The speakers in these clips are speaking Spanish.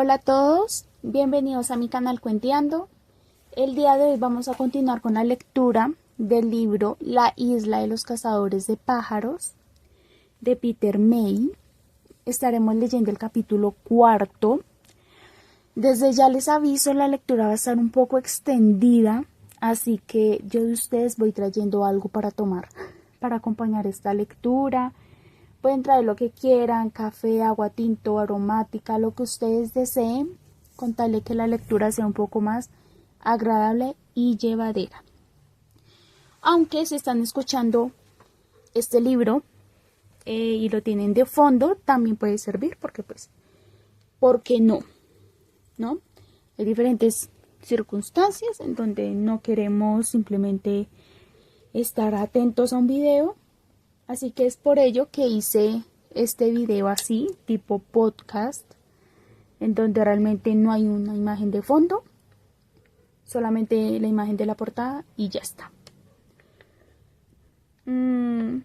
Hola a todos, bienvenidos a mi canal Cuenteando. El día de hoy vamos a continuar con la lectura del libro La isla de los cazadores de pájaros de Peter May. Estaremos leyendo el capítulo cuarto. Desde ya les aviso, la lectura va a estar un poco extendida, así que yo de ustedes voy trayendo algo para tomar, para acompañar esta lectura. Pueden traer lo que quieran, café, agua tinto, aromática, lo que ustedes deseen, con tal de que la lectura sea un poco más agradable y llevadera. Aunque si están escuchando este libro y lo tienen de fondo, también puede servir porque pues, ¿por qué no? ¿No? Hay diferentes circunstancias en donde no queremos simplemente estar atentos a un video. Así que es por ello que hice este video así, tipo podcast, en donde realmente no hay una imagen de fondo, solamente la imagen de la portada y ya está. Voy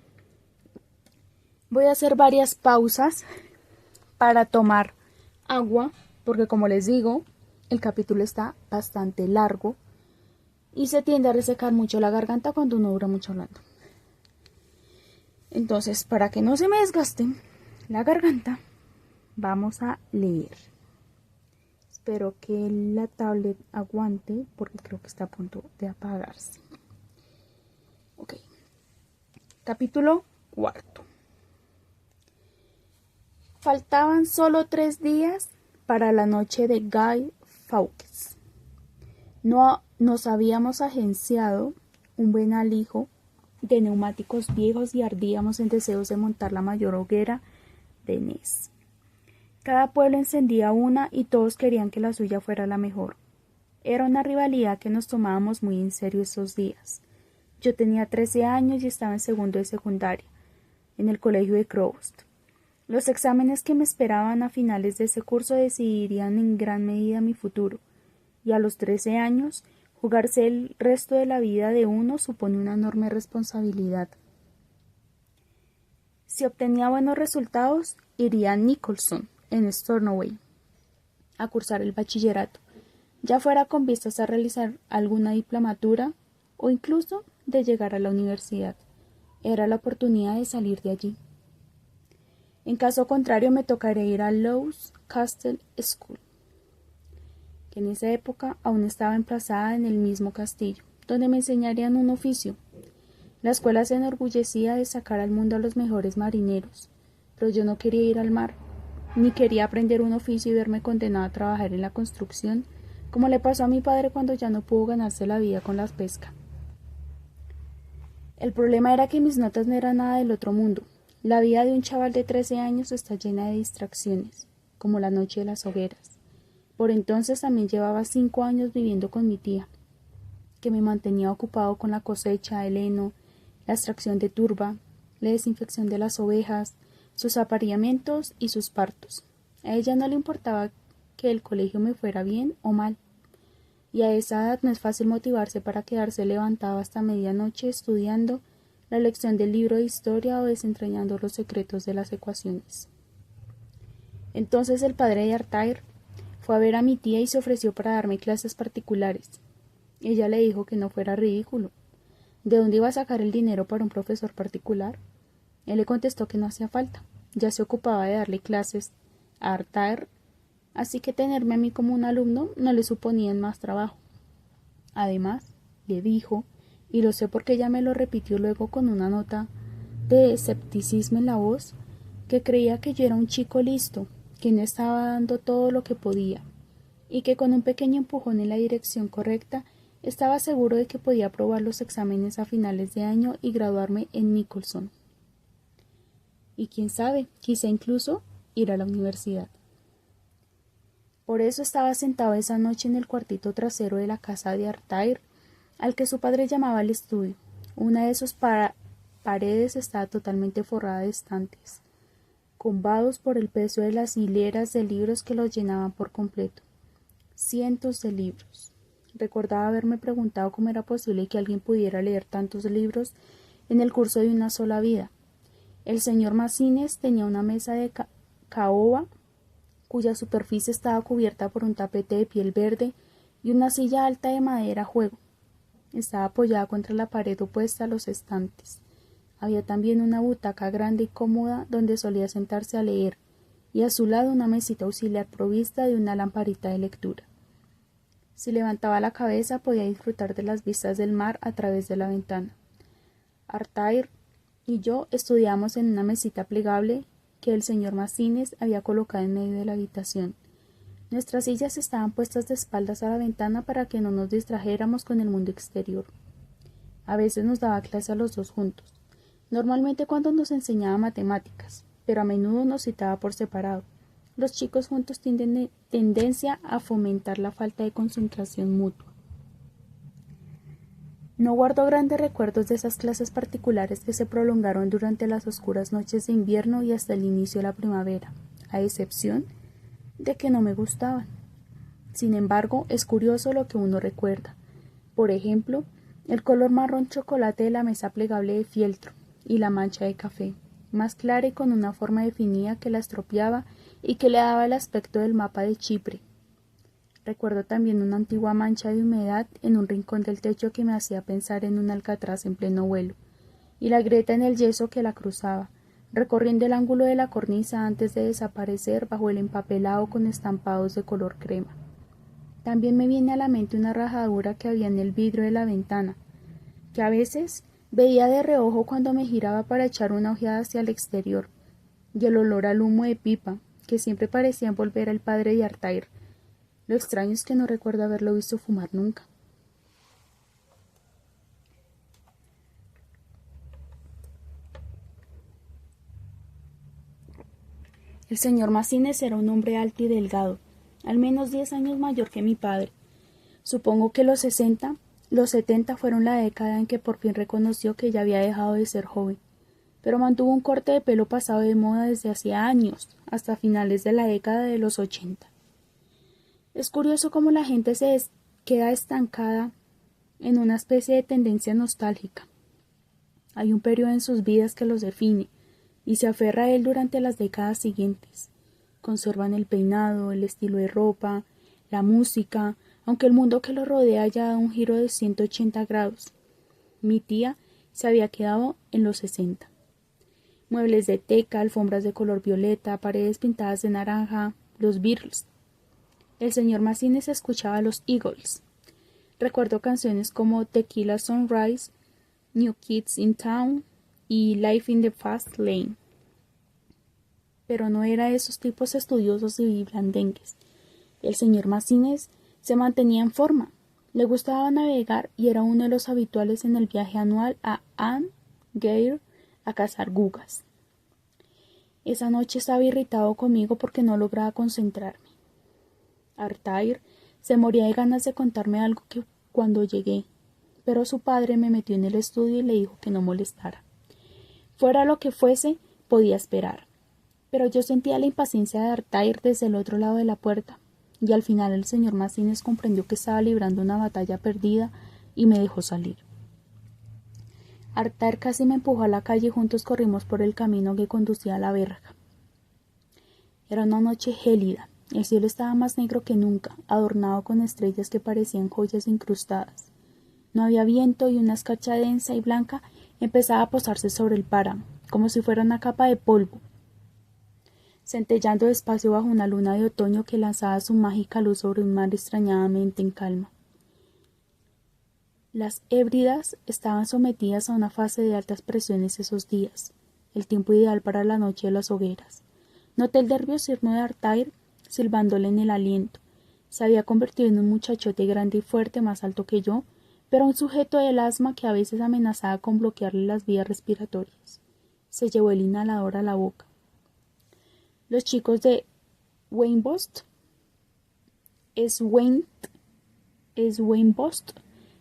a hacer varias pausas para tomar agua, porque como les digo, el capítulo está bastante largo y se tiende a resecar mucho la garganta cuando uno dura mucho hablando. Entonces, para que no se me desgaste la garganta, vamos a leer. Espero que la tablet aguante porque creo que está a punto de apagarse. Ok. Capítulo cuarto. Faltaban solo 3 días para la noche de Guy Fawkes. No nos habíamos agenciado un buen alijo de neumáticos viejos y ardíamos en deseos de montar la mayor hoguera de Ness. Cada pueblo encendía una y todos querían que la suya fuera la mejor. Era una rivalidad que nos tomábamos muy en serio estos días. Yo tenía 13 años y estaba en segundo de secundaria, en el colegio de Crowst. Los exámenes que me esperaban a finales de ese curso decidirían en gran medida mi futuro, y a los 13 años, jugarse el resto de la vida de uno supone una enorme responsabilidad. Si obtenía buenos resultados, iría a Nicholson, en Stornoway, a cursar el bachillerato, ya fuera con vistas a realizar alguna diplomatura o incluso de llegar a la universidad. Era la oportunidad de salir de allí. En caso contrario, me tocaría ir a Lowes Castle School, que en esa época aún estaba emplazada en el mismo castillo, donde me enseñarían un oficio. La escuela se enorgullecía de sacar al mundo a los mejores marineros, pero yo no quería ir al mar, ni quería aprender un oficio y verme condenado a trabajar en la construcción, como le pasó a mi padre cuando ya no pudo ganarse la vida con la pesca. El problema era que mis notas no eran nada del otro mundo. La vida de un chaval de 13 años está llena de distracciones, como la noche de las hogueras. Por entonces también llevaba 5 años viviendo con mi tía, que me mantenía ocupado con la cosecha, el heno, la extracción de turba, la desinfección de las ovejas, sus apareamientos y sus partos. A ella no le importaba que el colegio me fuera bien o mal, y a esa edad no es fácil motivarse para quedarse levantado hasta medianoche estudiando la lección del libro de historia o desentrañando los secretos de las ecuaciones. Entonces el padre de Arthur fue a ver a mi tía y se ofreció para darme clases particulares. Ella le dijo que no fuera ridículo. ¿De dónde iba a sacar el dinero para un profesor particular? Él le contestó que no hacía falta. Ya se ocupaba de darle clases a Arthur, así que tenerme a mí como un alumno no le suponía más trabajo. Además, le dijo, y lo sé porque ella me lo repitió luego con una nota de escepticismo en la voz, que creía que yo era un chico listo, que no estaba dando todo lo que podía, y que con un pequeño empujón en la dirección correcta estaba seguro de que podía aprobar los exámenes a finales de año y graduarme en Nicholson. Y quién sabe, quizá incluso ir a la universidad. Por eso estaba sentado esa noche en el cuartito trasero de la casa de Arthur, al que su padre llamaba el estudio. Una de sus paredes estaba totalmente forrada de estantes, combados por el peso de las hileras de libros que los llenaban por completo. Cientos de libros. Recordaba haberme preguntado cómo era posible que alguien pudiera leer tantos libros en el curso de una sola vida. El señor Macines tenía una mesa de caoba cuya superficie estaba cubierta por un tapete de piel verde y una silla alta de madera a juego. Estaba apoyada contra la pared opuesta a los estantes. Había también una butaca grande y cómoda donde solía sentarse a leer, y a su lado una mesita auxiliar provista de una lamparita de lectura. Si levantaba la cabeza podía disfrutar de las vistas del mar a través de la ventana. Artair y yo estudiábamos en una mesita plegable que el señor Macines había colocado en medio de la habitación. Nuestras sillas estaban puestas de espaldas a la ventana para que no nos distrajéramos con el mundo exterior. A veces nos daba clase a los dos juntos, normalmente cuando nos enseñaba matemáticas, pero a menudo nos citaba por separado. Los chicos juntos tienen tendencia a fomentar la falta de concentración mutua. No guardo grandes recuerdos de esas clases particulares que se prolongaron durante las oscuras noches de invierno y hasta el inicio de la primavera, a excepción de que no me gustaban. Sin embargo, es curioso lo que uno recuerda. Por ejemplo, el color marrón chocolate de la mesa plegable de fieltro y la mancha de café, más clara y con una forma definida que la estropeaba y que le daba el aspecto del mapa de Chipre. Recuerdo también una antigua mancha de humedad en un rincón del techo que me hacía pensar en un alcatraz en pleno vuelo, y la grieta en el yeso que la cruzaba, recorriendo el ángulo de la cornisa antes de desaparecer bajo el empapelado con estampados de color crema. También me viene a la mente una rajadura que había en el vidrio de la ventana, que a veces veía de reojo cuando me giraba para echar una ojeada hacia el exterior, y el olor al humo de pipa, que siempre parecía envolver al padre de Artair. Lo extraño es que no recuerdo haberlo visto fumar nunca. El señor Macines era un hombre alto y delgado, al menos 10 años mayor que mi padre. Supongo que los 70 fueron la década en que por fin reconoció que ya había dejado de ser joven, pero mantuvo un corte de pelo pasado de moda desde hacía años, hasta finales de la década de los 80. Es curioso cómo la gente queda estancada en una especie de tendencia nostálgica. Hay un periodo en sus vidas que los define, y se aferra a él durante las décadas siguientes. Conservan el peinado, el estilo de ropa, la música, aunque el mundo que los rodea haya dado un giro de 180 grados. Mi tía se había quedado en los 60. Muebles de teca, alfombras de color violeta, paredes pintadas de naranja, los Beatles. El señor Macines escuchaba a los Eagles. Recuerdo canciones como Tequila Sunrise, New Kids in Town y Life in the Fast Lane. Pero no era de esos tipos estudiosos y blandengues. El señor Macines se mantenía en forma. Le gustaba navegar y era uno de los habituales en el viaje anual a Anne Gare a cazar gugas. Esa noche estaba irritado conmigo porque no lograba concentrarme. Artair se moría de ganas de contarme algo que cuando llegué, pero su padre me metió en el estudio y le dijo que no molestara. Fuera lo que fuese, podía esperar. Pero yo sentía la impaciencia de Artair desde el otro lado de la puerta, y al final el señor Macines comprendió que estaba librando una batalla perdida y me dejó salir. Artair casi me empujó a la calle y juntos corrimos por el camino que conducía a la verja. Era una noche gélida. El cielo estaba más negro que nunca, adornado con estrellas que parecían joyas incrustadas. No había viento y una escarcha densa y blanca empezaba a posarse sobre el páramo, como si fuera una capa de polvo, centellando despacio bajo una luna de otoño que lanzaba su mágica luz sobre un mar extrañadamente en calma. Las Hébridas estaban sometidas a una fase de altas presiones esos días, el tiempo ideal para la noche de las hogueras. Noté el nerviosismo de Artair silbándole en el aliento. Se había convertido en un muchachote grande y fuerte, más alto que yo, pero un sujeto del asma que a veces amenazaba con bloquearle las vías respiratorias. Se llevó el inhalador a la boca. Los chicos de Weymouth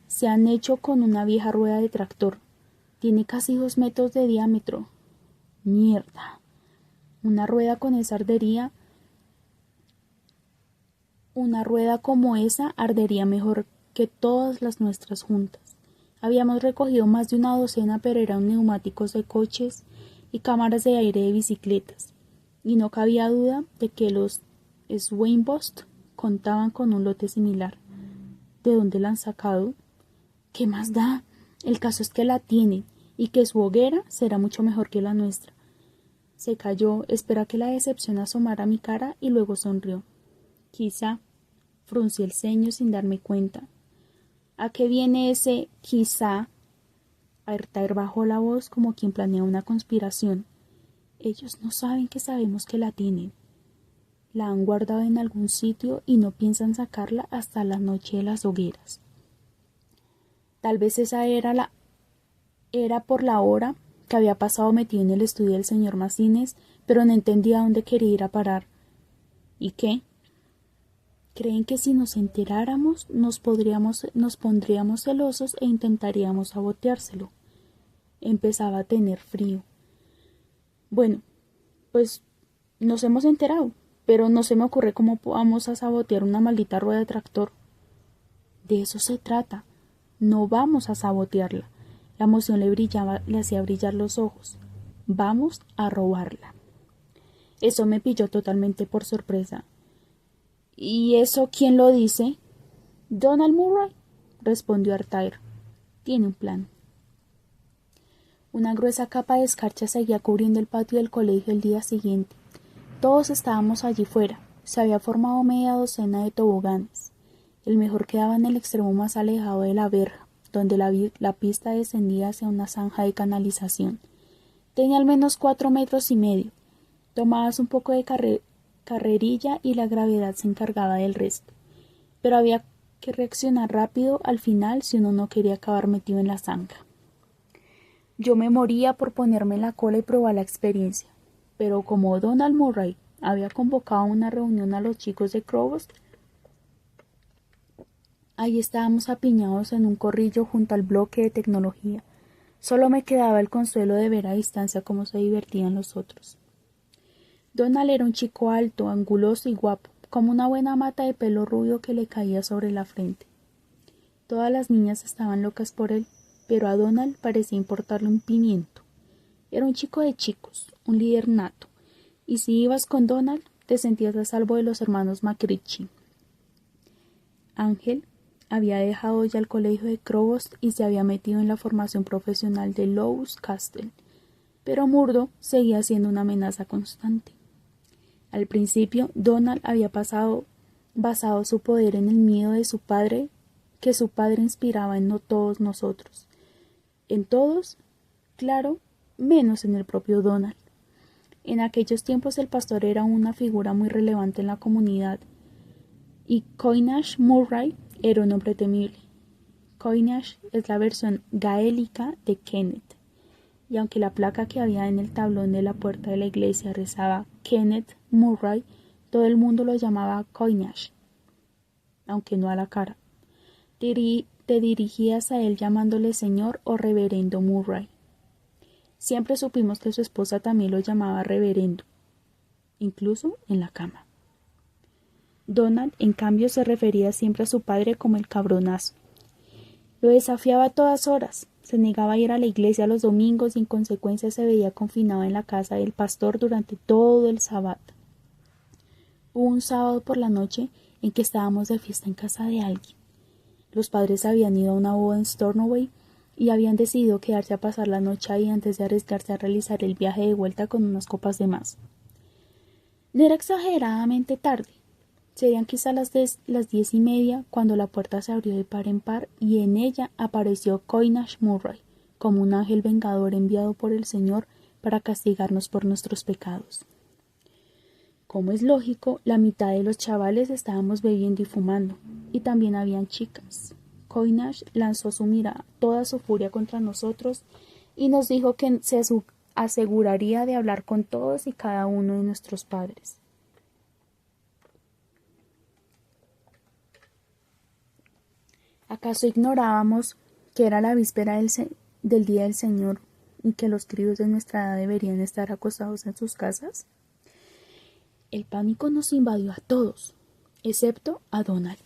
se han hecho con una vieja rueda de tractor. Tiene casi 2 metros de diámetro. Mierda. Una rueda con esa ardería. Una rueda como esa ardería mejor que todas las nuestras juntas. Habíamos recogido más de una docena, pero eran neumáticos de coches y cámaras de aire de bicicletas, y no cabía duda de que los Swainbost contaban con un lote similar. ¿De dónde la han sacado? ¿Qué más da? El caso es que la tienen y que su hoguera será mucho mejor que la nuestra. Se calló, esperó a que la decepción asomara a mi cara y luego sonrió. Quizá. Fruncí el ceño sin darme cuenta. ¿A qué viene ese quizá? Artair bajó la voz como quien planea una conspiración. Ellos no saben que sabemos que la tienen. La han guardado en algún sitio y no piensan sacarla hasta la noche de las hogueras. Tal vez esa era por la hora que había pasado metido en el estudio del señor Macines, pero no entendía a dónde quería ir a parar. ¿Y qué? Creen que si nos enteráramos nos pondríamos celosos e intentaríamos saboteárselo. Empezaba a tener frío. Bueno, pues nos hemos enterado, pero no se me ocurre cómo vamos a sabotear una maldita rueda de tractor. De eso se trata. No vamos a sabotearla. La emoción le hacía brillar los ojos. Vamos a robarla. Eso me pilló totalmente por sorpresa. ¿Y eso quién lo dice? Donald Murray, respondió Artair. Tiene un plan. Una gruesa capa de escarcha seguía cubriendo el patio del colegio el día siguiente. Todos estábamos allí fuera. Se había formado media docena de toboganes. El mejor quedaba en el extremo más alejado de la verja, donde la pista descendía hacia una zanja de canalización. Tenía al menos 4,5 metros. Tomabas un poco de carrerilla y la gravedad se encargaba del resto. Pero había que reaccionar rápido al final si uno no quería acabar metido en la zanja. Yo me moría por ponerme en la cola y probar la experiencia, pero como Donald Murray había convocado una reunión a los chicos de Crowbost, ahí estábamos apiñados en un corrillo junto al bloque de tecnología. Solo me quedaba el consuelo de ver a distancia cómo se divertían los otros. Donald era un chico alto, anguloso y guapo, como una buena mata de pelo rubio que le caía sobre la frente. Todas las niñas estaban locas por él, pero a Donald parecía importarle un pimiento. Era un chico de chicos, un líder nato, y si ibas con Donald, te sentías a salvo de los hermanos McRitchie. Ángel había dejado ya el colegio de Crowbost y se había metido en la formación profesional de Lowes Castle, pero Murdo seguía siendo una amenaza constante. Al principio, Donald había basado su poder en el miedo de su padre, que su padre inspiraba en no todos nosotros. En todos, claro, menos en el propio Donald. En aquellos tiempos el pastor era una figura muy relevante en la comunidad, y Coinage Murray era un hombre temible. Coinage es la versión gaélica de Kenneth, y aunque la placa que había en el tablón de la puerta de la iglesia rezaba Kenneth Murray, todo el mundo lo llamaba Coinage, aunque no a la cara. Te dirigías a él llamándole señor o reverendo Murray. Siempre supimos que su esposa también lo llamaba reverendo, incluso en la cama. Donald, en cambio, se refería siempre a su padre como el cabronazo. Lo desafiaba a todas horas, se negaba a ir a la iglesia los domingos y en consecuencia se veía confinado en la casa del pastor durante todo el sábado. Hubo un sábado por la noche en que estábamos de fiesta en casa de alguien. Los padres habían ido a una boda en Stornoway y habían decidido quedarse a pasar la noche ahí antes de arriesgarse a realizar el viaje de vuelta con unas copas de más. No era exageradamente tarde. Serían quizá las 10:30 cuando la puerta se abrió de par en par y en ella apareció Coinage Murray, como un ángel vengador enviado por el Señor para castigarnos por nuestros pecados. Como es lógico, la mitad de los chavales estábamos bebiendo y fumando, y también habían chicas. Coinage lanzó toda su furia contra nosotros y nos dijo que se aseguraría de hablar con todos y cada uno de nuestros padres. ¿Acaso ignorábamos que era la víspera del Día del Señor y que los críos de nuestra edad deberían estar acostados en sus casas? El pánico nos invadió a todos, excepto a Donald.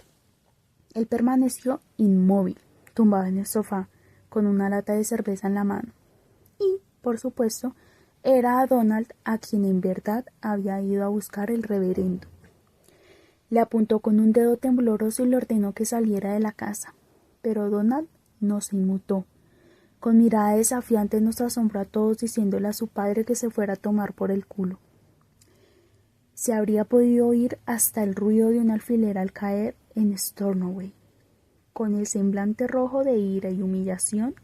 Él permaneció inmóvil, tumbado en el sofá, con una lata de cerveza en la mano. Y, por supuesto, era a Donald a quien en verdad había ido a buscar el reverendo. Le apuntó con un dedo tembloroso y le ordenó que saliera de la casa. Pero Donald no se inmutó. Con mirada desafiante nos asombró a todos diciéndole a su padre que se fuera a tomar por el culo. Se habría podido oír hasta el ruido de un alfiler al caer en Stornoway. Con el semblante rojo de ira y humillación,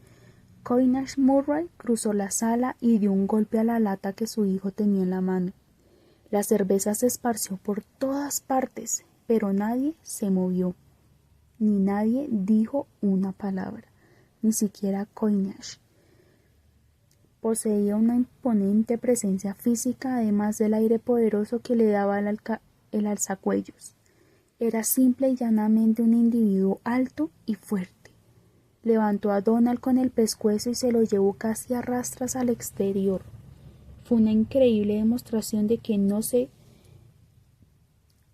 Coinage Murray cruzó la sala y dio un golpe a la lata que su hijo tenía en la mano. La cerveza se esparció por todas partes, pero nadie se movió, ni nadie dijo una palabra, ni siquiera Coinage. Poseía una imponente presencia física, además del aire poderoso que le daba el alzacuellos. Era simple y llanamente un individuo alto y fuerte. Levantó a Donald con el pescuezo y se lo llevó casi a rastras al exterior. Fue una increíble demostración de que no se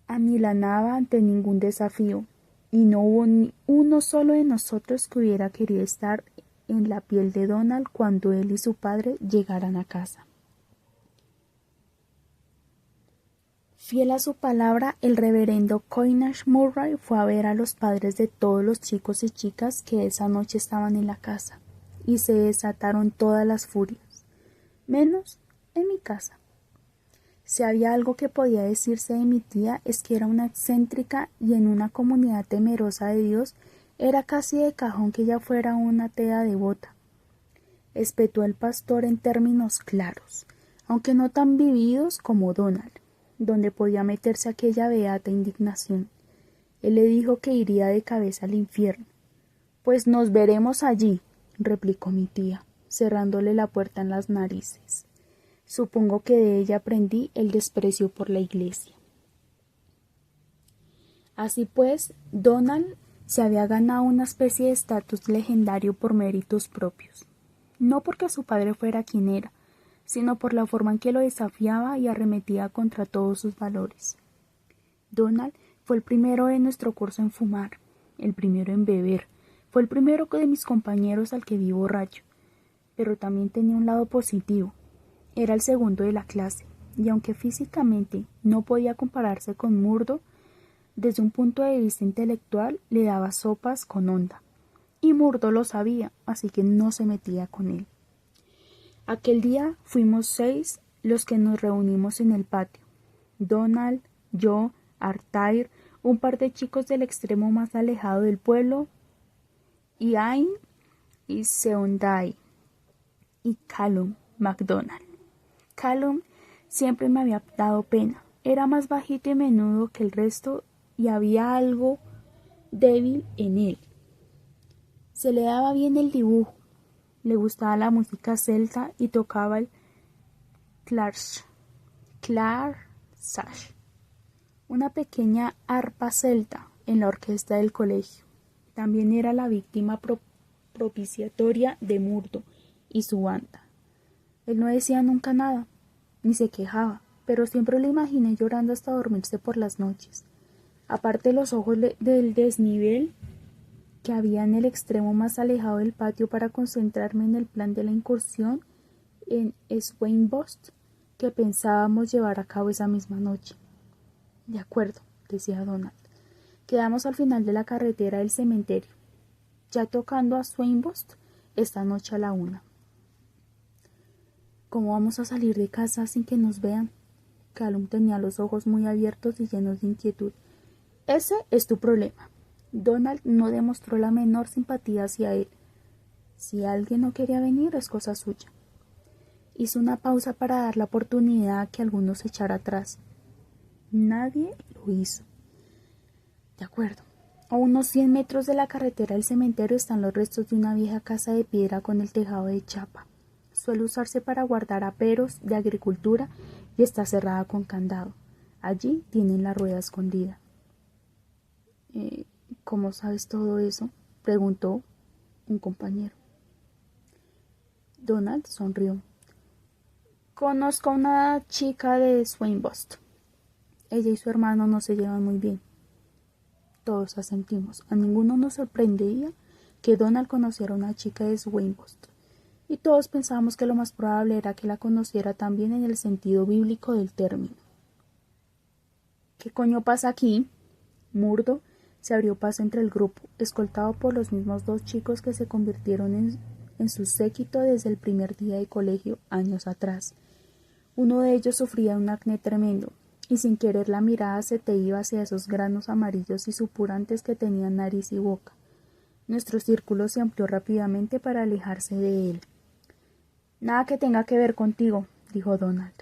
amilanaba ante ningún desafío, y no hubo ni uno solo de nosotros que hubiera querido estar en la piel de Donald cuando él y su padre llegaran a casa. Fiel a su palabra, el reverendo Coinage Murray fue a ver a los padres de todos los chicos y chicas que esa noche estaban en la casa, y se desataron todas las furias, menos en mi casa. Si había algo que podía decirse de mi tía es que era una excéntrica y en una comunidad temerosa de Dios era casi de cajón que ella fuera una atea devota. Espetó el pastor en términos claros, aunque no tan vividos como Donald, donde podía meterse aquella beata indignación. Él le dijo que iría de cabeza al infierno. Pues nos veremos allí, replicó mi tía, cerrándole la puerta en las narices. Supongo que de ella aprendí el desprecio por la iglesia. Así pues, Donald se había ganado una especie de estatus legendario por méritos propios, no porque su padre fuera quien era, sino por la forma en que lo desafiaba y arremetía contra todos sus valores. Donald fue el primero de nuestro curso en fumar, el primero en beber, fue el primero de mis compañeros al que vi borracho, pero también tenía un lado positivo. Era el segundo de la clase, y aunque físicamente no podía compararse con Murdo, desde un punto de vista intelectual le daba sopas con onda, y Murdo lo sabía, así que no se metía con él. Aquel día fuimos 6 los que nos reunimos en el patio. Donald, yo, Artair, un par de chicos del extremo más alejado del pueblo, Ian y Seondai, y Callum MacDonald. Callum siempre me había dado pena. Era más bajito y menudo que el resto y había algo débil en él. Se le daba bien el dibujo, le gustaba la música celta y tocaba el clarsach, una pequeña arpa celta en la orquesta del colegio. También era la víctima propiciatoria de Murdo y su banda. Él no decía nunca nada, ni se quejaba, pero siempre lo imaginé llorando hasta dormirse por las noches. Aparte los ojos del desnivel que había en el extremo más alejado del patio para concentrarme en el plan de la incursión en Swainbost que pensábamos llevar a cabo esa misma noche. De acuerdo, decía Donald. Quedamos al final de la carretera del cementerio, ya tocando a Swainbost esta noche a la 1. ¿Cómo vamos a salir de casa sin que nos vean? Callum tenía los ojos muy abiertos y llenos de inquietud. Ese es tu problema. Donald no demostró la menor simpatía hacia él. Si alguien no quería venir, es cosa suya. Hizo una pausa para dar la oportunidad a que alguno se echara atrás. Nadie lo hizo. De acuerdo. A unos 100 metros de la carretera del cementerio están los restos de una vieja casa de piedra con el tejado de chapa. Suele usarse para guardar aperos de agricultura y está cerrada con candado. Allí tienen la rueda escondida. ¿Cómo sabes todo eso?, preguntó un compañero. Donald sonrió. Conozco a una chica de Swainbost. Ella y su hermano no se llevan muy bien. Todos asentimos. A ninguno nos sorprendería que Donald conociera a una chica de Swainbost. Y todos pensábamos que lo más probable era que la conociera también en el sentido bíblico del término. ¿Qué coño pasa aquí?, Murdo se abrió paso entre el grupo, escoltado por los mismos dos chicos que se convirtieron en su séquito desde el primer día de colegio, años atrás. Uno de ellos sufría un acné tremendo, y sin querer la mirada se te iba hacia esos granos amarillos y supurantes que tenían nariz y boca. Nuestro círculo se amplió rápidamente para alejarse de él. «Nada que tenga que ver contigo», dijo Donald.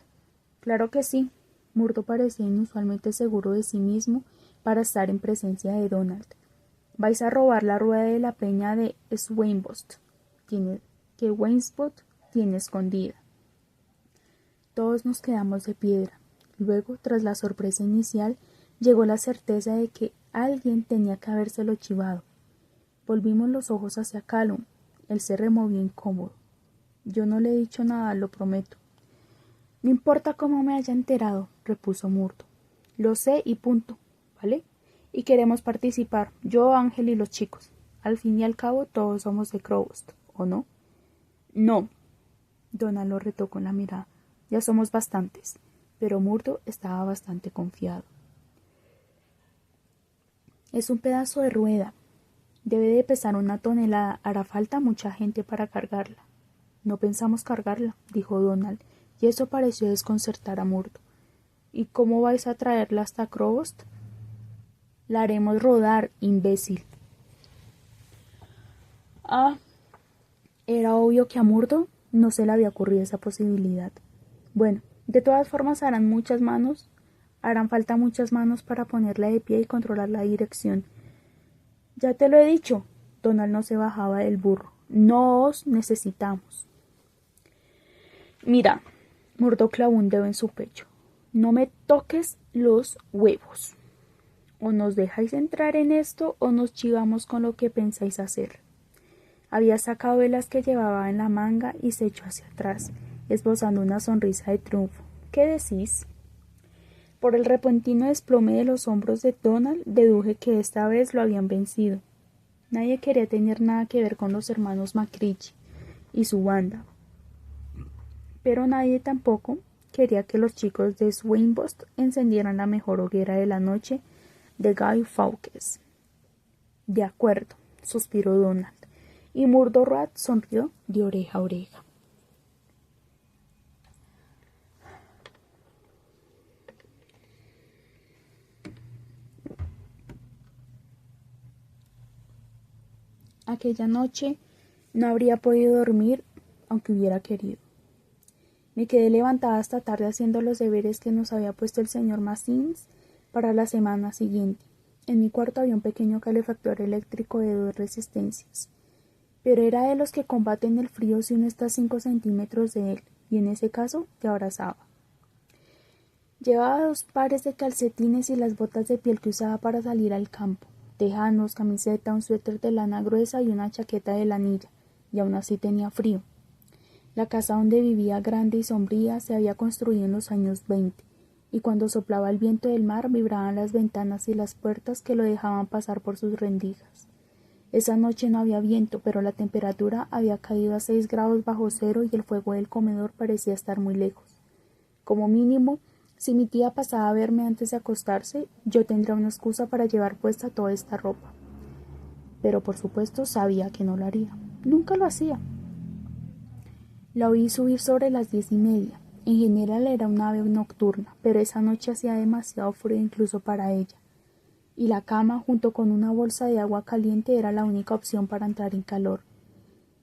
«Claro que sí». Murdo parecía inusualmente seguro de sí mismo para estar en presencia de Donald. «Vais a robar la rueda de la peña de Swainbost, que Wainsbot tiene escondida». Todos nos quedamos de piedra. Luego, tras la sorpresa inicial, llegó la certeza de que alguien tenía que habérselo chivado. Volvimos los ojos hacia Callum. Él se removió incómodo. «Yo no le he dicho nada, lo prometo». «No importa cómo me haya enterado», repuso Murdo. «Lo sé y punto, ¿vale? Y queremos participar, yo, Ángel y los chicos. Al fin y al cabo todos somos de Crowbost, ¿o no?» «No». Donald lo retó con la mirada. «Ya somos bastantes». Pero Murdo estaba bastante confiado. «Es un pedazo de rueda. Debe de pesar 1 tonelada. Hará falta mucha gente para cargarla». «No pensamos cargarla», dijo Donald, y eso pareció desconcertar a Murdo. «¿Y cómo vais a traerla hasta Crowbost?» «La haremos rodar, imbécil». Ah, era obvio que a Murdo no se le había ocurrido esa posibilidad. Bueno, de todas formas harán falta muchas manos para ponerla de pie y controlar la dirección. «Ya te lo he dicho». Donald no se bajaba del burro. «No os necesitamos». «Mira», Murdo clavó un dedo en su pecho, «no me toques los huevos. O nos dejáis entrar en esto o nos chivamos con lo que pensáis hacer». Había sacado de las que llevaba en la manga y se echó hacia atrás, esbozando una sonrisa de triunfo. «¿Qué decís?» Por el repentino desplome de los hombros de Donald deduje que esta vez lo habían vencido. Nadie quería tener nada que ver con los hermanos McCreechy y su banda. Pero nadie tampoco quería que los chicos de Swainbost encendieran la mejor hoguera de la noche de Guy Fawkes. «De acuerdo», suspiró Donald, y Murdo-Rat sonrió de oreja a oreja. Aquella noche no habría podido dormir aunque hubiera querido. Me quedé levantada hasta tarde haciendo los deberes que nos había puesto el señor Massins para la semana siguiente. En mi cuarto había un pequeño calefactor eléctrico de 2 resistencias, pero era de los que combaten el frío si uno está a 5 centímetros de él, y en ese caso te abrazaba. Llevaba 2 pares de calcetines y las botas de piel que usaba para salir al campo, tejanos, camiseta, un suéter de lana gruesa y una chaqueta de lanilla, y aún así tenía frío. La casa donde vivía, grande y sombría, se había construido en los años 20, y cuando soplaba el viento del mar vibraban las ventanas y las puertas que lo dejaban pasar por sus rendijas. Esa noche no había viento, pero la temperatura había caído a 6 grados bajo cero y el fuego del comedor parecía estar muy lejos. Como mínimo, si mi tía pasaba a verme antes de acostarse, yo tendría una excusa para llevar puesta toda esta ropa. Pero por supuesto sabía que no lo haría. Nunca lo hacía. La oí subir sobre las 10:30. En general era una ave nocturna, pero esa noche hacía demasiado frío incluso para ella. Y la cama, junto con una bolsa de agua caliente, era la única opción para entrar en calor.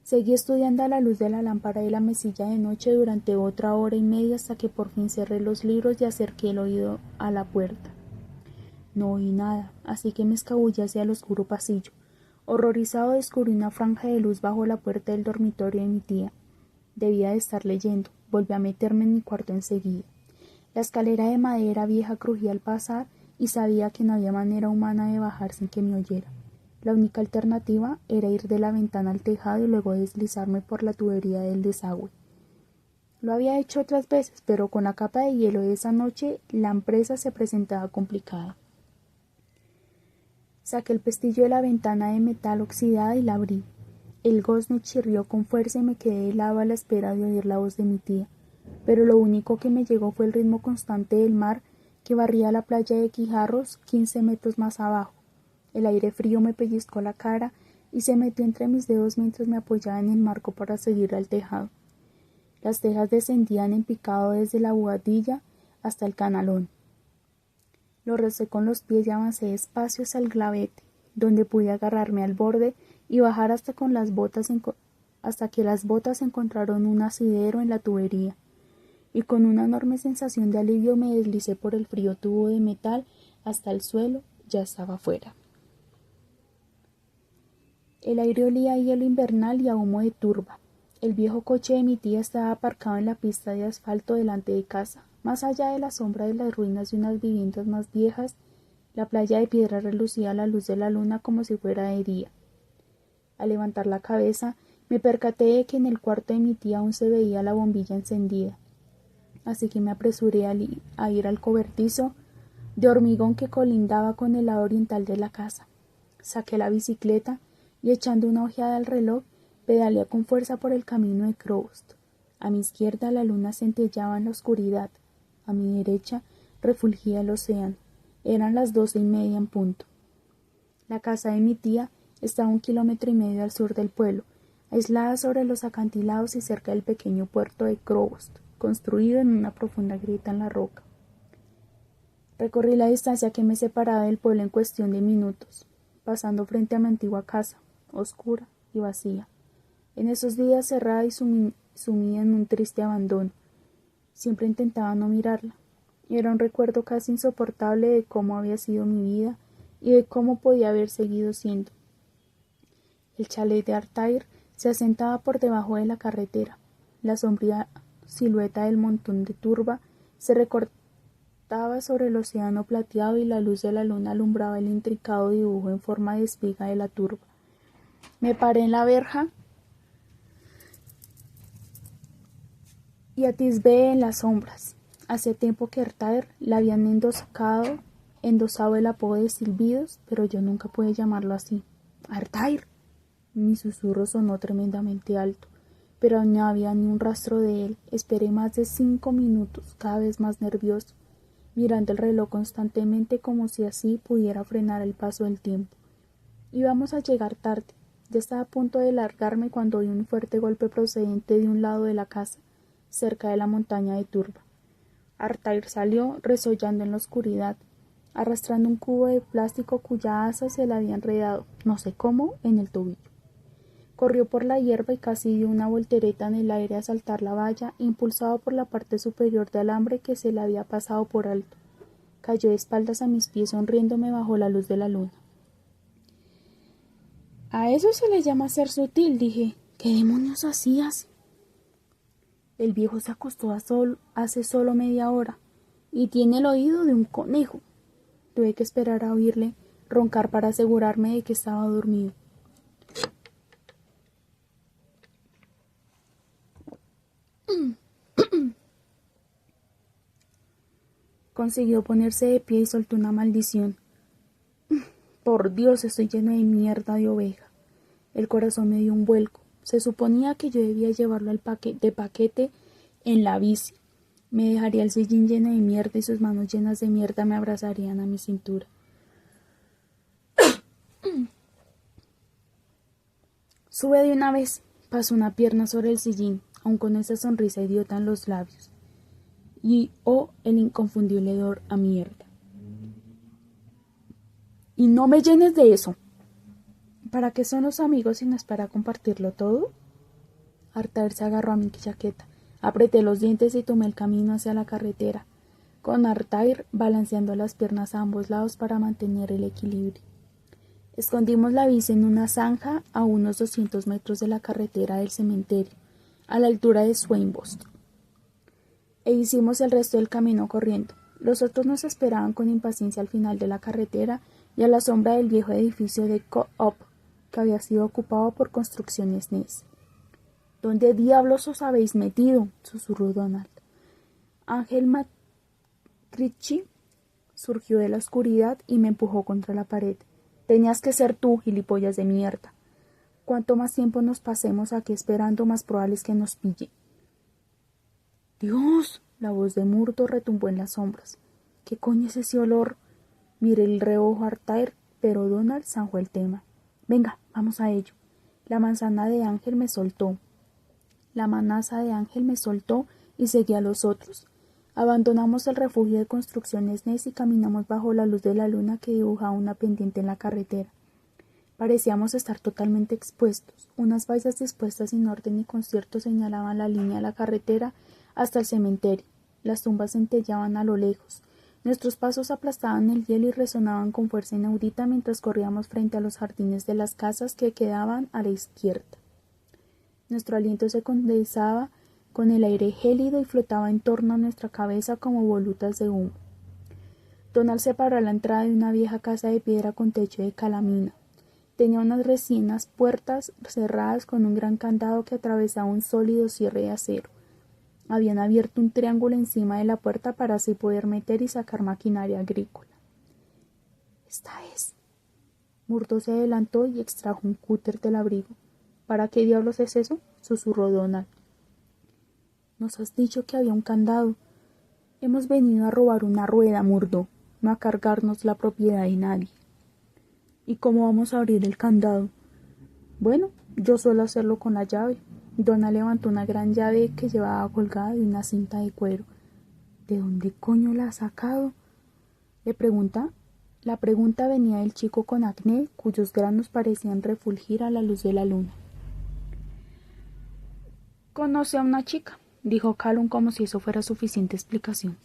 Seguí estudiando a la luz de la lámpara de la mesilla de noche durante otra 1:30 hasta que por fin cerré los libros y acerqué el oído a la puerta. No oí nada, así que me escabullí hacia el oscuro pasillo. Horrorizado descubrí una franja de luz bajo la puerta del dormitorio de mi tía. Debía de estar leyendo. Volví a meterme en mi cuarto enseguida. La escalera de madera vieja crujía al pasar y sabía que no había manera humana de bajar sin que me oyera. La única alternativa era ir de la ventana al tejado y luego deslizarme por la tubería del desagüe. Lo había hecho otras veces, pero con la capa de hielo de esa noche la empresa se presentaba complicada. Saqué el pestillo de la ventana de metal oxidada y la abrí. El gozne chirrió con fuerza y me quedé helado a la espera de oír la voz de mi tía, pero lo único que me llegó fue el ritmo constante del mar que barría la playa de Quijarros 15 metros más abajo. El aire frío me pellizcó la cara y se metió entre mis dedos mientras me apoyaba en el marco para seguir al tejado. Las tejas descendían en picado desde la buhardilla hasta el canalón. Lo recé con los pies y avancé despacio hacia el glavete, donde pude agarrarme al borde y bajar hasta que las botas encontraron un asidero en la tubería, y con una enorme sensación de alivio me deslicé por el frío tubo de metal hasta el suelo. Ya estaba fuera. El aire olía a hielo invernal y a humo de turba. El viejo coche de mi tía estaba aparcado en la pista de asfalto delante de casa. Más allá de la sombra de las ruinas de unas viviendas más viejas, la playa de piedra relucía a la luz de la luna como si fuera de día. Al levantar la cabeza, me percaté de que en el cuarto de mi tía aún se veía la bombilla encendida. Así que me apresuré a ir al cobertizo de hormigón que colindaba con el lado oriental de la casa. Saqué la bicicleta y, echando una ojeada al reloj, pedaleé con fuerza por el camino de Crowst. A mi izquierda la luna centelleaba en la oscuridad. A mi derecha refulgía el océano. Eran las 12:30 en punto. La casa de mi tía estaba 1,5 kilómetros al sur del pueblo, aislada sobre los acantilados y cerca del pequeño puerto de Crowst, construido en una profunda grieta en la roca. Recorrí la distancia que me separaba del pueblo en cuestión de minutos, pasando frente a mi antigua casa, oscura y vacía. En esos días cerrada y sumida en un triste abandono. Siempre intentaba no mirarla. Era un recuerdo casi insoportable de cómo había sido mi vida y de cómo podía haber seguido siendo. El chalet de Artair se asentaba por debajo de la carretera. La sombría silueta del montón de turba se recortaba sobre el océano plateado y la luz de la luna alumbraba el intricado dibujo en forma de espiga de la turba. Me paré en la verja y atisbé en las sombras. Hacía tiempo que Artair le habían endosado el apodo de Silbidos, pero yo nunca pude llamarlo así. ¡Artair! Mi susurro sonó tremendamente alto, pero no había ni un rastro de él. Esperé más de 5 minutos, cada vez más nervioso, mirando el reloj constantemente como si así pudiera frenar el paso del tiempo. Íbamos a llegar tarde. Ya estaba a punto de largarme cuando oí un fuerte golpe procedente de un lado de la casa, cerca de la montaña de turba. Artair salió, resollando en la oscuridad, arrastrando un cubo de plástico cuya asa se le había enredado, no sé cómo, en el tobillo. Corrió por la hierba y casi dio una voltereta en el aire a saltar la valla, impulsado por la parte superior de alambre que se le había pasado por alto. Cayó de espaldas a mis pies sonriéndome bajo la luz de la luna. «A eso se le llama ser sutil», dije. «¿Qué demonios hacías?» «El viejo se acostó hace solo media hora y tiene el oído de un conejo». Tuve que esperar a oírle roncar para asegurarme de que estaba dormido. Consiguió ponerse de pie y soltó una maldición. «Por Dios, estoy lleno de mierda de oveja». El corazón me dio un vuelco. Se suponía que yo debía llevarlo de paquete en la bici. Me dejaría el sillín lleno de mierda y sus manos llenas de mierda me abrazarían a mi cintura. «Sube de una vez», pasó una pierna sobre el sillín, aun con esa sonrisa idiota en los labios. Y el inconfundible olor a mierda. «Y no me llenes de eso». «¿Para qué son los amigos si no es para compartirlo todo?» Artair se agarró a mi chaqueta. Apreté los dientes y tomé el camino hacia la carretera, con Artair balanceando las piernas a ambos lados para mantener el equilibrio. Escondimos la bici en una zanja a unos 200 metros de la carretera del cementerio, a la altura de Swainbost, e hicimos el resto del camino corriendo. Los otros nos esperaban con impaciencia al final de la carretera y a la sombra del viejo edificio de Co-op, que había sido ocupado por Construcciones Ness. «¿Dónde diablos os habéis metido?», susurró Donald. Ángel McRitchie surgió de la oscuridad y me empujó contra la pared. «Tenías que ser tú, gilipollas de mierda. Cuanto más tiempo nos pasemos aquí esperando, más probable es que nos pille». «¡Dios!», la voz de Murdo retumbó en las sombras. ¿Qué coño es ese olor? Miré el reojo a Artair, pero Donald zanjó el tema. Venga, vamos a ello. La manzana de Ángel me soltó. La manaza de Ángel me soltó y seguí a los otros. Abandonamos el refugio de construcciones NES y caminamos bajo la luz de la luna que dibujaba una pendiente en la carretera. Parecíamos estar totalmente expuestos. Unas vallas dispuestas sin orden ni concierto señalaban la línea de la carretera hasta el cementerio. Las tumbas centellaban a lo lejos. Nuestros pasos aplastaban el hielo y resonaban con fuerza inaudita mientras corríamos frente a los jardines de las casas que quedaban a la izquierda. Nuestro aliento se condensaba con el aire gélido y flotaba en torno a nuestra cabeza como volutas de humo. Donald se paró a la entrada de una vieja casa de piedra con techo de calamina. Tenía unas recinas puertas cerradas con un gran candado que atravesaba un sólido cierre de acero. Habían abierto un triángulo encima de la puerta para así poder meter y sacar maquinaria agrícola. «Esta es». Murdo se adelantó y extrajo un cúter del abrigo. «¿Para qué diablos es eso?», susurró Donald. «Nos has dicho que había un candado». «Hemos venido a robar una rueda, Murdo, no a cargarnos la propiedad de nadie». «¿Y cómo vamos a abrir el candado?». «Bueno, yo suelo hacerlo con la llave». Donald levantó una gran llave que llevaba colgada de una cinta de cuero. «¿De dónde coño la has sacado?», le pregunta. La pregunta venía del chico con acné, cuyos granos parecían refulgir a la luz de la luna. «Conoce a una chica», dijo Callum como si eso fuera suficiente explicación.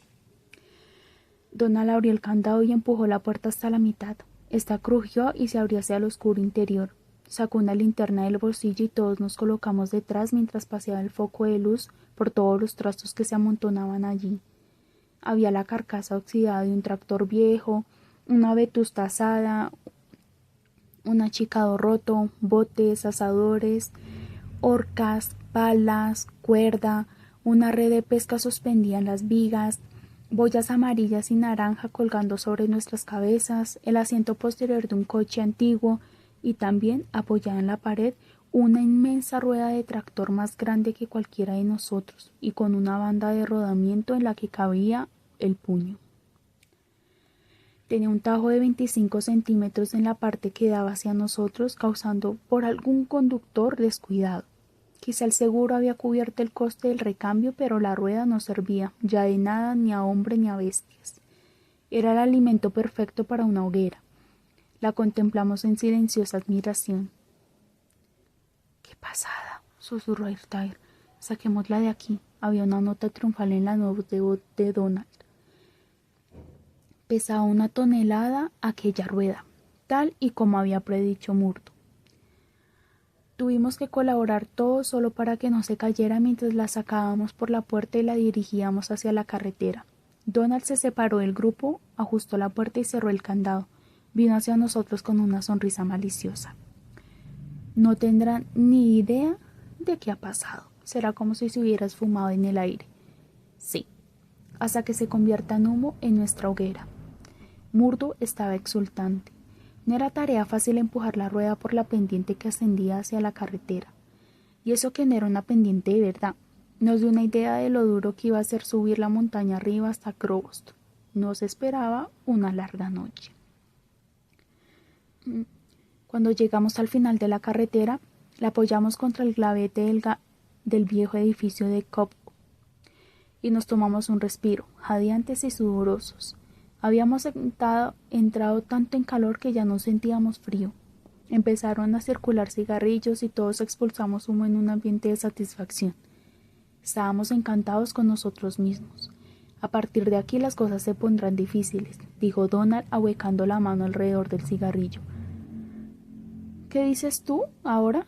Donald abrió el candado y empujó la puerta hasta la mitad. Esta crujió y se abrió hacia el oscuro interior. Sacó una linterna del bolsillo y todos nos colocamos detrás mientras paseaba el foco de luz por todos los trastos que se amontonaban allí. Había la carcasa oxidada de un tractor viejo, una vetusta asada, un achicado roto, botes, asadores, horcas, palas, cuerda, una red de pesca suspendida en las vigas, boyas amarillas y naranja colgando sobre nuestras cabezas, el asiento posterior de un coche antiguo y también, apoyada en la pared, una inmensa rueda de tractor más grande que cualquiera de nosotros y con una banda de rodamiento en la que cabía el puño. Tenía un tajo de 25 centímetros en la parte que daba hacia nosotros, causando por algún conductor descuidado. Quizá el seguro había cubierto el coste del recambio, pero la rueda no servía ya de nada ni a hombre ni a bestias. Era el alimento perfecto para una hoguera. La contemplamos en silenciosa admiración. «¡Qué pasada!», susurró Artair. «Saquémosla de aquí». Había una nota triunfal en la voz de Donald. Pesaba 1 tonelada aquella rueda, tal y como había predicho Murdo. Tuvimos que colaborar todos solo para que no se cayera mientras la sacábamos por la puerta y la dirigíamos hacia la carretera. Donald se separó del grupo, ajustó la puerta y cerró el candado. Vino hacia nosotros con una sonrisa maliciosa. «No tendrán ni idea de qué ha pasado. Será como si se hubiera esfumado en el aire». «Sí, hasta que se convierta en humo en nuestra hoguera». Murdo estaba exultante. No era tarea fácil empujar la rueda por la pendiente que ascendía hacia la carretera. Y eso que no era una pendiente de verdad. Nos dio una idea de lo duro que iba a ser subir la montaña arriba hasta Crowbost. Nos esperaba una larga noche. Cuando llegamos al final de la carretera, la apoyamos contra el glavete del viejo edificio de Cobb y nos tomamos un respiro, jadeantes y sudorosos. Habíamos entrado tanto en calor que ya no sentíamos frío. Empezaron a circular cigarrillos y todos expulsamos humo en un ambiente de satisfacción. Estábamos encantados con nosotros mismos. «A partir de aquí las cosas se pondrán difíciles», dijo Donald ahuecando la mano alrededor del cigarrillo. «¿Qué dices tú, ahora?».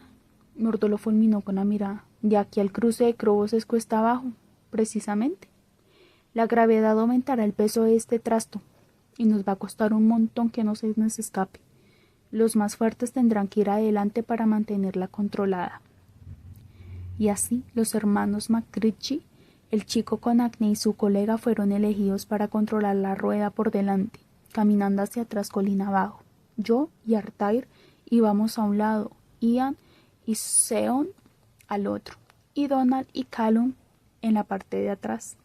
Murdo lo fulminó con la mirada. «De aquí al cruce de Crowbost es cuesta abajo, precisamente. La gravedad aumentará el peso de este trasto, y nos va a costar un montón que no se nos escape. Los más fuertes tendrán que ir adelante para mantenerla controlada». Y así los hermanos McRitchie, el chico con acné y su colega fueron elegidos para controlar la rueda por delante, caminando hacia atrás colina abajo. Yo y Artair íbamos a un lado, Ian y Sean al otro, y Donald y Callum en la parte de atrás.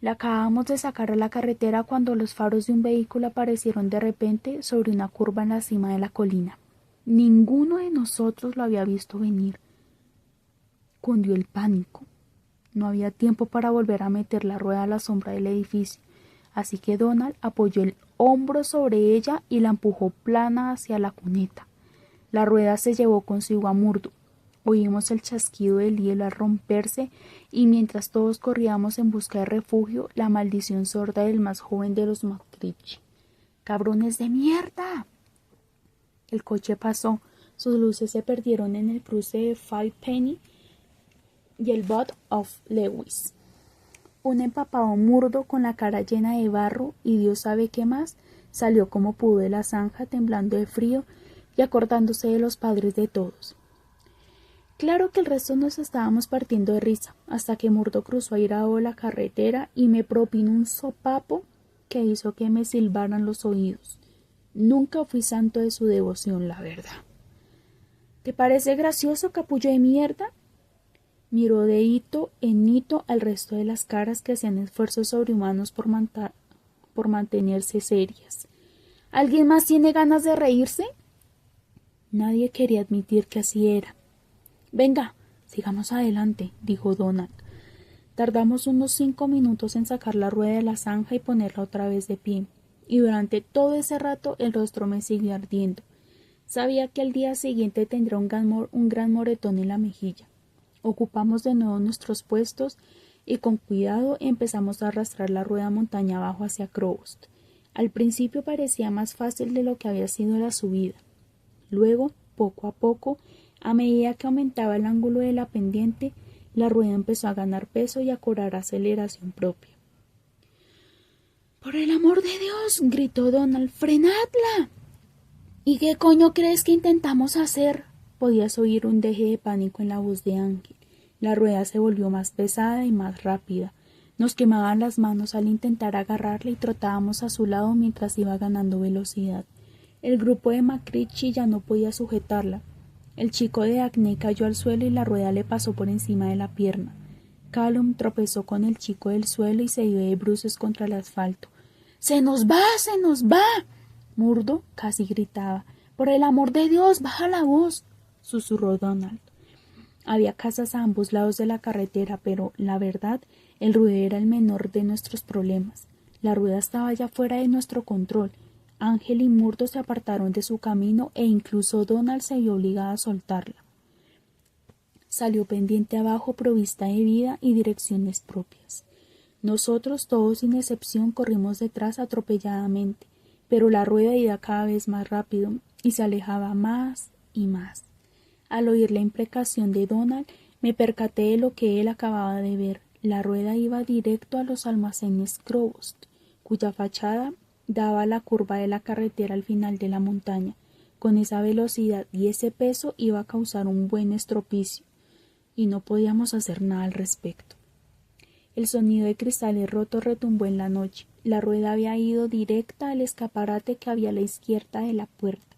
La acabamos de sacar a la carretera cuando los faros de un vehículo aparecieron de repente sobre una curva en la cima de la colina. Ninguno de nosotros lo había visto venir. Cundió el pánico. No había tiempo para volver a meter la rueda a la sombra del edificio, así que Donald apoyó el hombro sobre ella y la empujó plana hacia la cuneta. La rueda se llevó consigo a Murdo. Oímos el chasquido del hielo al romperse y mientras todos corríamos en busca de refugio, la maldición sorda del más joven de los McCritchy. ¡Cabrones de mierda! El coche pasó. Sus luces se perdieron en el cruce de Five Penny y el Butt of Lewis. Un empapado Murdo con la cara llena de barro y Dios sabe qué más, salió como pudo de la zanja temblando de frío y acordándose de los padres de todos. Claro que el resto nos estábamos partiendo de risa, hasta que Murdo cruzó airado la carretera y me propinó un sopapo que hizo que me silbaran los oídos. Nunca fui santo de su devoción, la verdad. ¿Te parece gracioso, capullo de mierda? Miró de hito en hito al resto de las caras que hacían esfuerzos sobrehumanos por mantenerse serias. ¿Alguien más tiene ganas de reírse? Nadie quería admitir que así era. Venga, sigamos adelante, dijo Donald. Tardamos unos 5 minutos en sacar la rueda de la zanja y ponerla otra vez de pie, y durante todo ese rato el rostro me siguió ardiendo. Sabía que al día siguiente tendría un gran moretón en la mejilla. Ocupamos de nuevo nuestros puestos y con cuidado empezamos a arrastrar la rueda montaña abajo hacia Crowst. Al principio parecía más fácil de lo que había sido la subida. Luego, poco a poco, a medida que aumentaba el ángulo de la pendiente, la rueda empezó a ganar peso y a cobrar aceleración propia. —¡Por el amor de Dios! —gritó Donald—, ¡frenadla! —¿Y qué coño crees que intentamos hacer? Podías oír un deje de pánico en la voz de Ángel. La rueda se volvió más pesada y más rápida. Nos quemaban las manos al intentar agarrarla y trotábamos a su lado mientras iba ganando velocidad. El grupo de McCritchy ya no podía sujetarla. El chico de acné cayó al suelo y la rueda le pasó por encima de la pierna. Callum tropezó con el chico del suelo y se dio de bruces contra el asfalto. ¡Se nos va! ¡Se nos va! Murdo casi gritaba. ¡Por el amor de Dios, baja la voz! Susurró Donald. Había casas a ambos lados de la carretera, pero, la verdad, el ruido era el menor de nuestros problemas. La rueda estaba ya fuera de nuestro control. Ángel y Murdo se apartaron de su camino e incluso Donald se vio obligado a soltarla. Salió pendiente abajo provista de vida y direcciones propias. Nosotros, todos sin excepción, corrimos detrás atropelladamente, pero la rueda iba cada vez más rápido y se alejaba más y más. Al oír la imprecación de Donald, me percaté de lo que él acababa de ver. La rueda iba directo a los almacenes Crowst, cuya fachada daba la curva de la carretera al final de la montaña. Con esa velocidad y ese peso iba a causar un buen estropicio, y no podíamos hacer nada al respecto. El sonido de cristales rotos retumbó en la noche. La rueda había ido directa al escaparate que había a la izquierda de la puerta.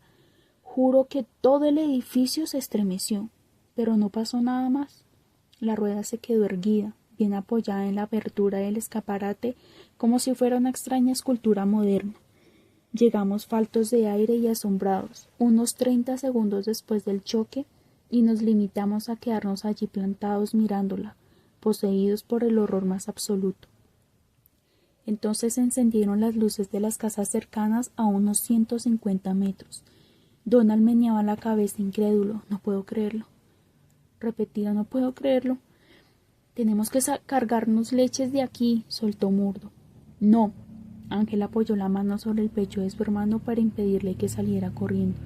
Juro que todo el edificio se estremeció, pero no pasó nada más. La rueda se quedó erguida, bien apoyada en la apertura del escaparate, como si fuera una extraña escultura moderna. Llegamos faltos de aire y asombrados, unos 30 segundos después del choque, y nos limitamos a quedarnos allí plantados mirándola, poseídos por el horror más absoluto. Entonces se encendieron las luces de las casas cercanas a unos 150 metros. Donald meneaba la cabeza incrédulo. No puedo creerlo. Repetía, no puedo creerlo. Tenemos que cargarnos leches de aquí, soltó Murdo. No. Ángel apoyó la mano sobre el pecho de su hermano para impedirle que saliera corriendo.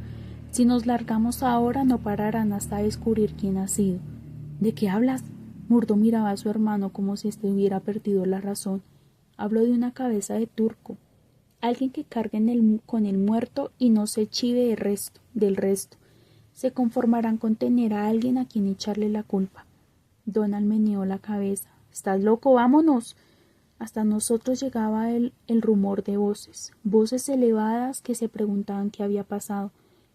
Si nos largamos ahora no pararán hasta descubrir quién ha sido. ¿De qué hablas? Murdo miraba a su hermano como si éste hubiera perdido la razón. Hablo de una cabeza de turco. Alguien que cargue con el muerto y no se chive del resto. Se conformarán con tener a alguien a quien echarle la culpa. Donald meneó la cabeza. —¿Estás loco? ¡Vámonos! Hasta nosotros llegaba el rumor de voces elevadas que se preguntaban qué había pasado,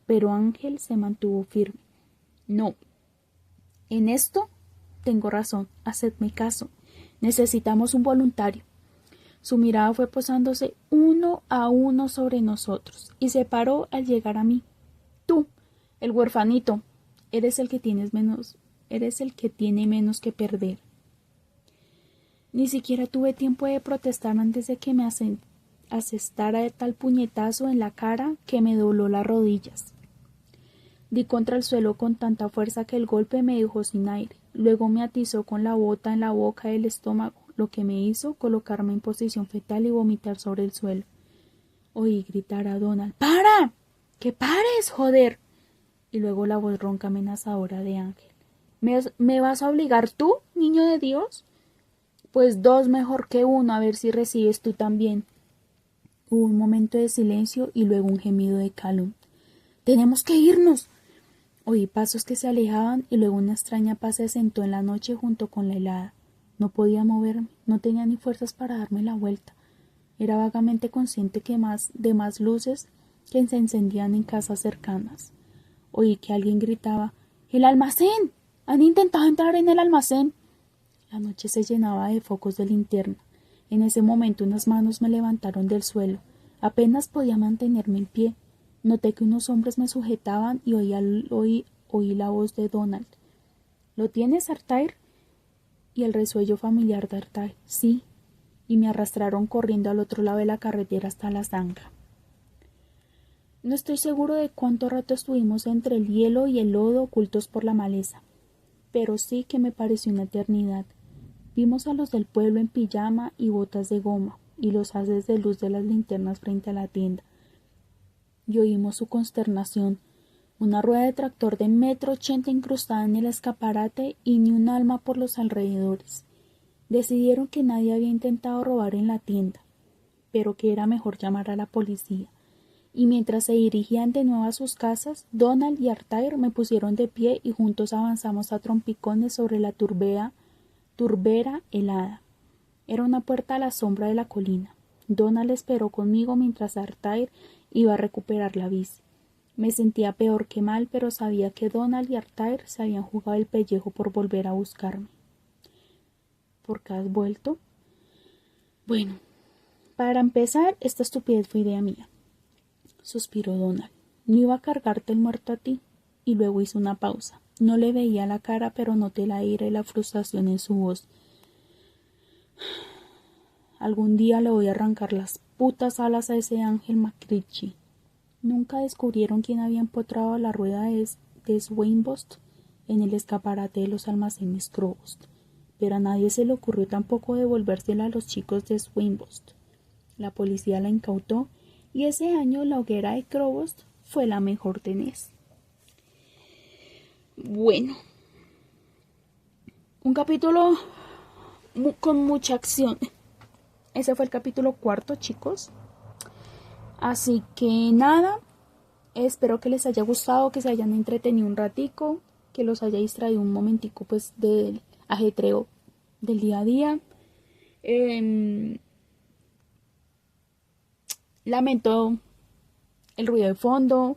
pero Ángel se mantuvo firme. —No. En esto tengo razón. Hacedme caso. Necesitamos un voluntario. Su mirada fue posándose uno a uno sobre nosotros y se paró al llegar a mí. Tú, el huerfanito, eres el que tiene menos que perder. Ni siquiera tuve tiempo de protestar antes de que me asestara tal puñetazo en la cara que me dobló las rodillas. Di contra el suelo con tanta fuerza que el golpe me dejó sin aire. Luego me atizó con la bota en la boca del estómago, lo que me hizo colocarme en posición fetal y vomitar sobre el suelo. Oí gritar a Donald: ¡Para! ¡Que pares, joder! Y luego la voz ronca amenazadora de Ángel: ¿Me vas a obligar tú, niño de Dios? Pues dos mejor que uno, a ver si recibes tú también. Hubo un momento de silencio y luego un gemido de Callum. ¡Tenemos que irnos! Oí pasos que se alejaban y luego una extraña paz se sentó en la noche junto con la helada. No podía moverme, no tenía ni fuerzas para darme la vuelta. Era vagamente consciente de más luces que se encendían en casas cercanas. Oí que alguien gritaba: ¡El almacén! ¡Han intentado entrar en el almacén! La noche se llenaba de focos de linterna. En ese momento unas manos me levantaron del suelo. Apenas podía mantenerme en pie. Noté que unos hombres me sujetaban y oí la voz de Donald. ¿Lo tienes, Artair? Y el resuello familiar de Artair. Sí. Y me arrastraron corriendo al otro lado de la carretera hasta la zanja. No estoy seguro de cuánto rato estuvimos entre el hielo y el lodo ocultos por la maleza, pero sí que me pareció una eternidad. Vimos a los del pueblo en pijama y botas de goma, y los haces de luz de las linternas frente a la tienda. Y oímos su consternación, una rueda de tractor de 1,80 m incrustada en el escaparate y ni un alma por los alrededores. Decidieron que nadie había intentado robar en la tienda, pero que era mejor llamar a la policía. Y mientras se dirigían de nuevo a sus casas, Donald y Artair me pusieron de pie y juntos avanzamos a trompicones sobre la turbera helada. Era una puerta a la sombra de la colina. Donald esperó conmigo mientras Artair iba a recuperar la bici. Me sentía peor que mal, pero sabía que Donald y Artair se habían jugado el pellejo por volver a buscarme. ¿Por qué has vuelto? Bueno, para empezar, esta estupidez fue idea mía, suspiró Donald. No iba a cargarte el muerto a ti. Y luego hizo una pausa. No le veía la cara, pero noté la ira y la frustración en su voz. Algún día le voy a arrancar las putas alas a ese Ángel McRitchie. Nunca descubrieron quién había empotrado la rueda de Sweinbost en el escaparate de los almacenes Krobost, pero a nadie se le ocurrió tampoco devolvérsela a los chicos de Sweinbost. La policía la incautó y ese año la hoguera de Krobost fue la mejor de Ness. Bueno, un capítulo con mucha acción. Ese fue el capítulo 4, chicos. Así que nada, espero que les haya gustado, que se hayan entretenido un ratico, que los haya distraído un momentico pues del ajetreo del día a día. Lamento el ruido de fondo,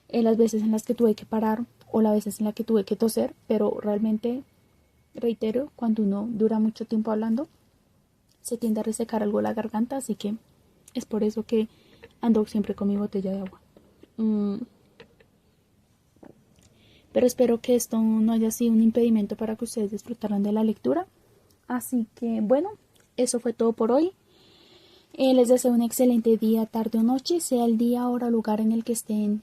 las veces en las que tuve que parar o las veces en las que tuve que toser, pero realmente, reitero, cuando uno dura mucho tiempo hablando, se tiende a resecar algo la garganta, así que es por eso que ando siempre con mi botella de agua. Pero espero que esto no haya sido un impedimento para que ustedes disfrutaran de la lectura. Así que bueno, eso fue todo por hoy. Les deseo un excelente día, tarde o noche, sea el día, hora o lugar en el que estén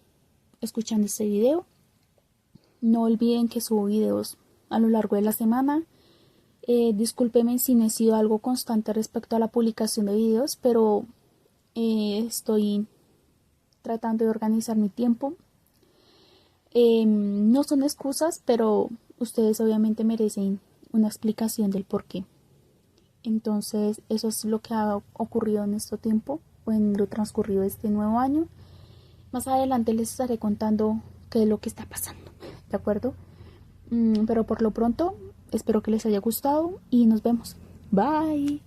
escuchando este video. No olviden que subo videos a lo largo de la semana. Discúlpenme si no he sido algo constante respecto a la publicación de videos, pero estoy tratando de organizar mi tiempo. No son excusas, pero ustedes obviamente merecen una explicación del por qué. Entonces, eso es lo que ha ocurrido en este tiempo o en lo transcurrido de este nuevo año. Más adelante les estaré contando qué es lo que está pasando, ¿de acuerdo? Pero por lo pronto, espero que les haya gustado y nos vemos. Bye.